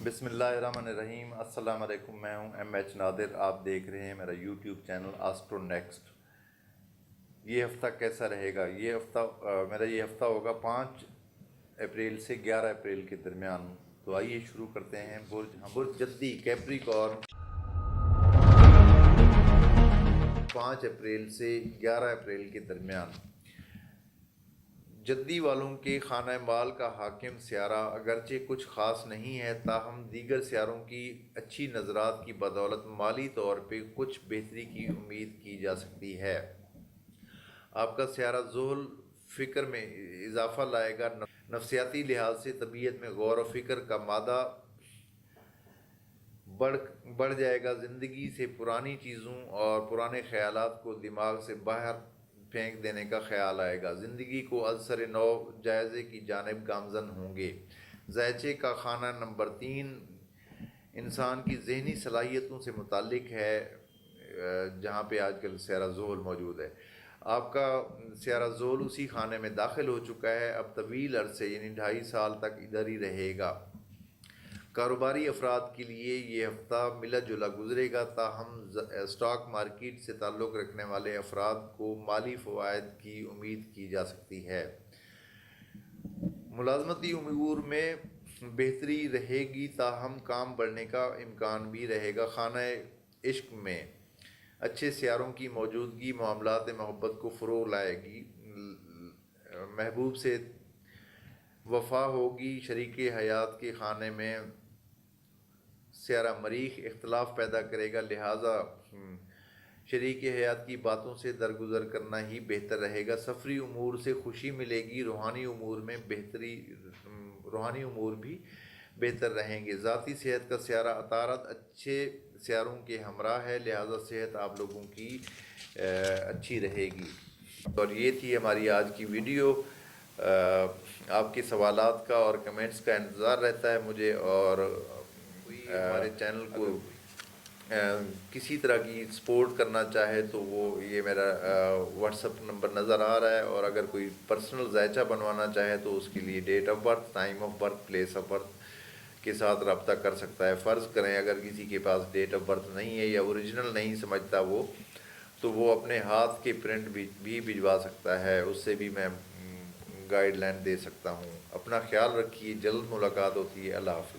بسم اللہ الرحمن الرحیم۔ السلام علیکم، میں ہوں ایم ایچ نادر، آپ دیکھ رہے ہیں میرا یوٹیوب چینل آسٹرو نیکسٹ۔ یہ ہفتہ کیسا رہے گا؟ میرا یہ ہفتہ ہوگا 5 اپریل سے 11 اپریل کے درمیان۔ تو آئیے شروع کرتے ہیں۔ برج جدی کیپریکارن 5 اپریل سے 11 اپریل کے درمیان۔ جدی والوں کے خانہ مال کا حاکم سیارہ اگرچہ کچھ خاص نہیں ہے، تاہم دیگر سیاروں کی اچھی نظرات کی بدولت مالی طور پہ کچھ بہتری کی امید کی جا سکتی ہے۔ آپ کا سیارہ زحل فکر میں اضافہ لائے گا۔ نفسیاتی لحاظ سے طبیعت میں غور و فکر کا مادہ بڑھ جائے گا۔ زندگی سے پرانی چیزوں اور پرانے خیالات کو دماغ سے باہر پھینک دینے کا خیال آئے گا۔ زندگی کو ازسر نو جائزے کی جانب گامزن ہوں گے۔ ذیچے کا خانہ نمبر 3 انسان کی ذہنی صلاحیتوں سے متعلق ہے، جہاں پہ آج کل سیارہ زحل موجود ہے۔ آپ کا سیارہ زحل اسی خانے میں داخل ہو چکا ہے، اب طویل عرصے یعنی 2.5 سال تک ادھر ہی رہے گا۔ کاروباری افراد کے لیے یہ ہفتہ ملا جلا گزرے گا، تاہم اسٹاک مارکیٹ سے تعلق رکھنے والے افراد کو مالی فوائد کی امید کی جا سکتی ہے۔ ملازمتی امور میں بہتری رہے گی، تاہم کام بڑھنے کا امکان بھی رہے گا۔ خانہ عشق میں اچھے سیاروں کی موجودگی معاملات محبت کو فروغ لائے گی۔ محبوب سے وفا ہوگی۔ شریک حیات کے خانے میں سیارہ مریخ اختلاف پیدا کرے گا، لہٰذا شریک حیات کی باتوں سے درگزر کرنا ہی بہتر رہے گا۔ سفری امور سے خوشی ملے گی۔ روحانی امور بھی بہتر رہیں گے۔ ذاتی صحت کا سیارہ عطارد اچھے سیاروں کے ہمراہ ہے، لہٰذا صحت آپ لوگوں کی اچھی رہے گی۔ اور یہ تھی ہماری آج کی ویڈیو۔ آپ کے سوالات کا اور کمنٹس کا انتظار رہتا ہے مجھے، اور ہمارے چینل کو کسی طرح کی سپورٹ کرنا چاہے تو یہ میرا واٹس اپ نمبر نظر آ رہا ہے، اور اگر کوئی پرسنل ذائچہ بنوانا چاہے تو اس کے لیے date of birth, time of birth, place of birth کے ساتھ رابطہ کر سکتا ہے۔ فرض کریں اگر کسی کے پاس ڈیٹ آف برتھ نہیں ہے یا اوریجنل نہیں سمجھتا تو وہ اپنے ہاتھ کے پرنٹ بھی بھجوا سکتا ہے، اس سے بھی میں گائیڈ لائن دے سکتا ہوں۔ اپنا خیال رکھیے، جلد ملاقات ہوتی ہے۔ اللہ حافظ۔